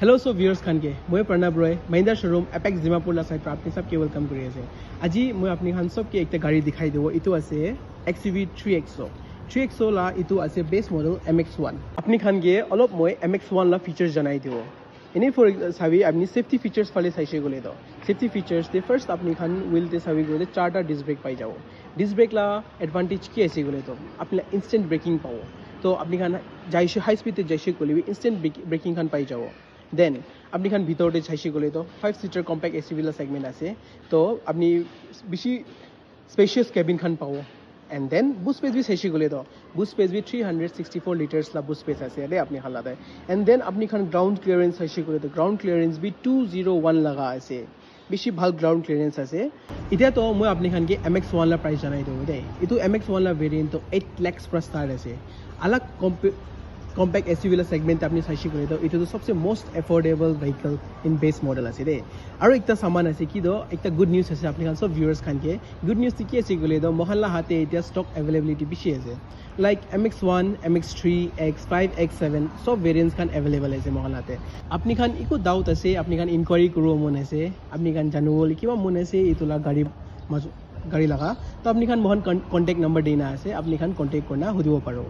Hello, so viewers खानके मैं Pranav Roy Mahindra showroom apex Dimapur ला side पर आपने सबके वेलकम करी আছে আজি मैं अपनी खान सबके एक गाड़ी दिखाई देव इतो আছে XUV 3XO ला इतो আছে बेस मॉडल MX1 अपनी खानके अलप मैं MX1 ला फीचर्स जनाई देव इने फॉर साबि अपनी सेफ्टी फीचर्स फाले साइसे गले तो सेफ्टी फीचर्स दे फर्स्ट अपनी खान व्हील ते साबि गले चारटा डिस्क ब्रेक पाई जाओ डिस्क ब्रेक ला एडवांटेज की ऐसे गले तो अपने इंस्टेंट ब्रेकिंग पाओ तो अपनी खान जाइसे हाई स्पीड ते जाइसे गले भी इंस्टेंट ब्रेकिंग खान पाई जाओ देन अपनी खान ভিতৰতে চাইছে গলে তো 5 সিটার কম্পেক্ট এসইউভি লা সেগমেন্ট আছে তো আপনি বেশি স্পেশিয়াস কেবিন খান পাও এন্ড দেন বুট স্পেস भी চাইছে গলে তো বুট স্পেস भी 364 লিটারস লা বুট স্পেস আছে দে আপনি হালাতে এন্ড দেন আপনি খান গ্রাউন্ড ক্লিয়ারেন্স চাইছে গলে তো গ্রাউন্ড ক্লিয়ারেন্স भी 201 লাগা আছে বেশি ভাল গ্রাউন্ড ক্লিয়ারেন্স আছে ইটা তো মই আপনি খান কি MX1 লা প্রাইস জানাই দেব দে ইটো MX1 লা ভেরিয়েন্ট তো 8 lakhs पर स्टार्ट আছে अलग कॉम्पैक्ट एसयूवी सेगमेंट अपनी साइसे गले तो इतो सबसे most affordable vehicle in base model আছে দে আৰু একটা সামান আছে কি দো একটা গুড নিউজ আছে আপনি খান সব ভিউয়ার্স খানকে গুড নিউজ কি আছে গলে দো মহল্লা হাতে এটা স্টক अवेलेबिलिटी বেশি আছে like MX1 MX3 X5 X7 সব ভেরিয়েন্টস খান अवेलेबल আছে মহল্লাতে আপনি খান ইকো ডাউট আছে আপনি খান ইনকোয়ারি করব মন আছে আপনি খান জানুবল কিবা মন আছে ইতোলা গাড়ী লাগা তো আপনি খান মোহন কন্টাক্ট নাম্বার দেনা আছে আপনি খান কন্টাক্ট করনা হদিব পাৰো